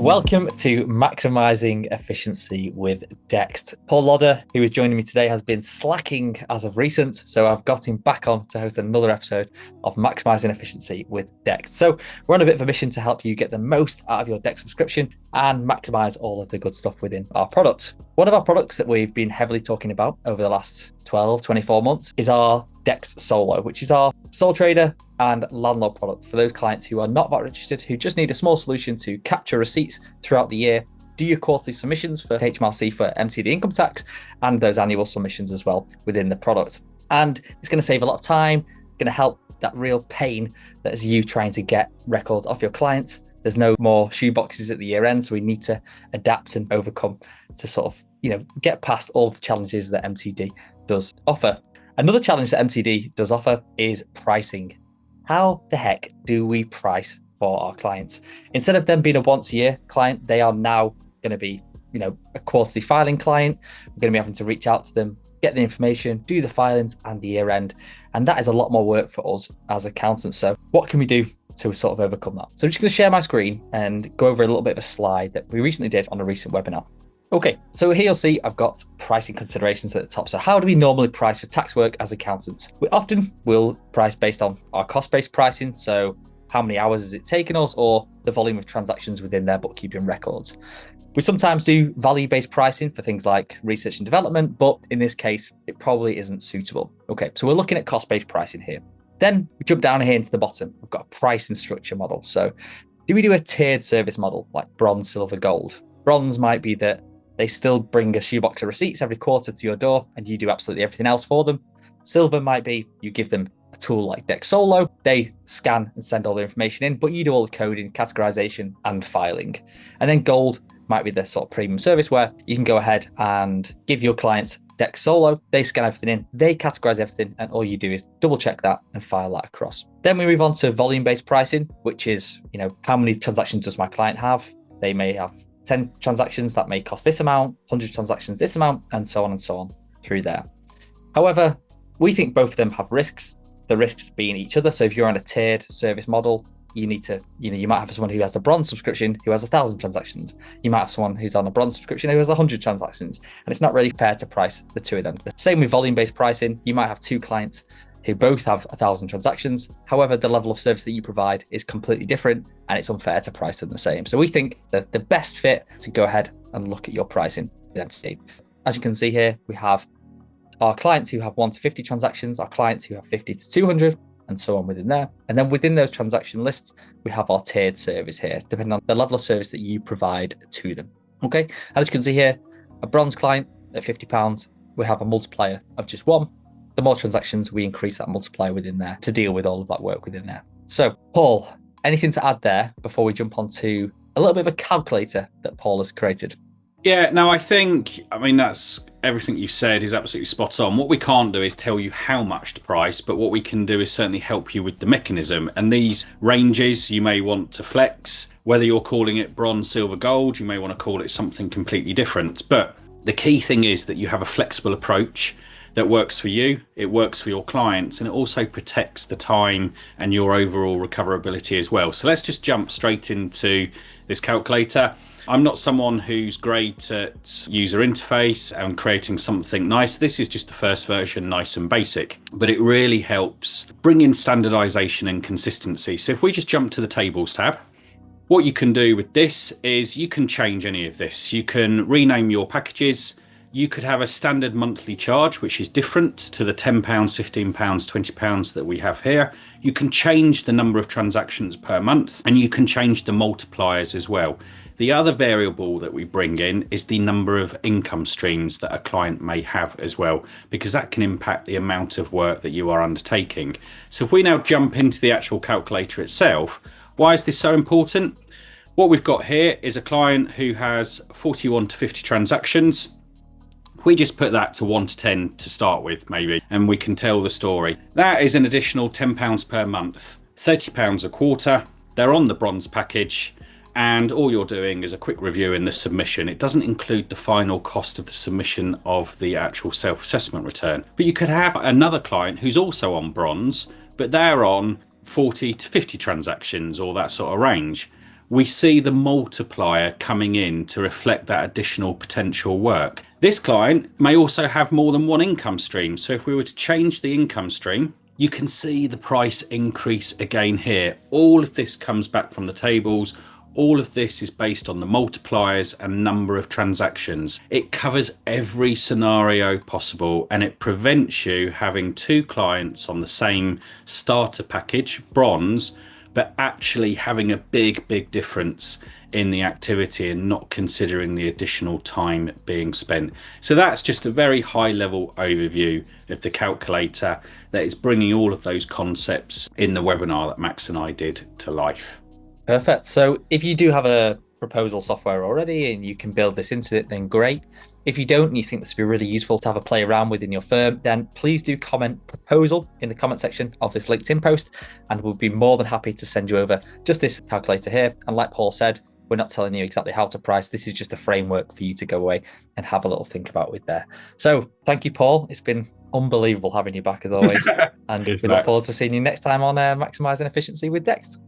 Welcome to Maximising Efficiency with Dext. Paul Lodder, who is joining me today, has been slacking as of recent, so I've got him back on to host another episode of Maximising Efficiency with Dext. So we're on a bit of a mission to help you get the most out of your Dext subscription and maximise all of the good stuff within our product. One of our products that we've been heavily talking about over the last 12, 24 months is our Dext Solo, which is our sole trader and landlord product for those clients who are not VAT registered, who just need a small solution to capture receipts throughout the year, do your quarterly submissions for HMRC for MTD income tax, and those annual submissions as well within the product. And it's going to save a lot of time, going to help that real pain that is you trying to get records off your clients. There's no more shoe boxes at the year end, so we need to adapt and overcome to sort of, get past all the challenges that MTD does offer. Another challenge that MTD does offer is pricing. How the heck do we price for our clients? Instead of them being a once a year client, they are now going to be, a quarterly filing client. We're going to be having to reach out to them, get the information, do the filings and the year end. And that is a lot more work for us as accountants. So what can we do to sort of overcome that? So I'm just going to share my screen and go over a little bit of a slide that we recently did on a recent webinar. Okay, so here you'll see I've got pricing considerations at the top. So how do we normally price for tax work as accountants? We often will price based on our cost-based pricing. So how many hours is it taking us, or the volume of transactions within their bookkeeping records. We sometimes do value-based pricing for things like research and development, but in this case, it probably isn't suitable. Okay, so we're looking at cost-based pricing here. Then we jump down here into the bottom. We've got a pricing structure model. So do we do a tiered service model like bronze, silver, gold? Bronze might be that they still bring a shoebox of receipts every quarter to your door and you do absolutely everything else for them. Silver might be you give them a tool like Dext Solo. They scan and send all their information in, but you do all the coding, categorization, and filing. And then gold might be the sort of premium service where you can go ahead and give your clients Dext Solo. They scan everything in, they categorize everything, and all you do is double check that and file that across. Then we move on to volume-based pricing, which is, how many transactions does my client have? They may have 10 transactions that may cost this amount, 100 transactions this amount, and so on through there. However, we think both of them have risks, the risks being each other. So if you're on a tiered service model, you need to, you might have someone who has a bronze subscription who has 1,000 transactions. You might have someone who's on a bronze subscription who has 100 transactions. And it's not really fair to price the two of them. The same with volume-based pricing. You might have two clients who both have 1,000 transactions. However, the level of service that you provide is completely different and it's unfair to price them the same. So we think that the best fit to go ahead and look at your pricing with MTD. As you can see here, we have our clients who have 1 to 50 transactions, our clients who have 50 to 200, and so on within there. And then within those transaction lists, we have our tiered service here, depending on the level of service that you provide to them. Okay, as you can see here, a bronze client at £50, we have a multiplier of just 1. The more transactions, we increase that multiplier within there to deal with all of that work within there. So, Paul, anything to add there before we jump on to a little bit of a calculator that Paul has created? Yeah, no, that's everything you said is absolutely spot on. What we can't do is tell you how much to price, but what we can do is certainly help you with the mechanism. And these ranges you may want to flex, whether you're calling it bronze, silver, gold, you may want to call it something completely different. But the key thing is that you have a flexible approach that works for you, it works for your clients, and it also protects the time and your overall recoverability as well. So let's just jump straight into this calculator. I'm not someone who's great at user interface and creating something nice. This is just the first version, nice and basic, but it really helps bring in standardization and consistency. So if we just jump to the tables tab, what you can do with this is you can change any of this. You can rename your packages. You could have a standard monthly charge, which is different to the £10, £15, £20 that we have here. You can change the number of transactions per month, and you can change the multipliers as well. The other variable that we bring in is the number of income streams that a client may have as well, because that can impact the amount of work that you are undertaking. So if we now jump into the actual calculator itself, why is this so important? What we've got here is a client who has 41 to 50 transactions. We just put that to 1 to 10 to start with, maybe, and we can tell the story. That is an additional £10 per month, £30 a quarter. They're on the bronze package, and all you're doing is a quick review in the submission. It doesn't include the final cost of the submission of the actual self-assessment return. But you could have another client who's also on bronze, but they're on 40 to 50 transactions or that sort of range. we see the multiplier coming in to reflect that additional potential work. This client may also have more than one income stream. So if we were to change the income stream, you can see the price increase again here. All of this comes back from the tables. All of this is based on the multipliers and number of transactions. It covers every scenario possible, and it prevents you having two clients on the same starter package, bronze, but actually having a big difference in the activity and not considering the additional time being spent. So that's just a very high level overview of the calculator that is bringing all of those concepts in the webinar that Max and I did to life. Perfect. So if you do have a proposal software already and you can build this into it, then great. If you don't and you think this would be really useful to have a play around with in your firm, then please do comment proposal in the comment section of this LinkedIn post, and we'll be more than happy to send you over just this calculator here. And like Paul said, we're not telling you exactly how to price. This is just a framework for you to go away and have a little think about with there. So thank you, Paul. It's been unbelievable having you back as always. And we look forward to seeing you next time on Maximising Efficiency with Dext.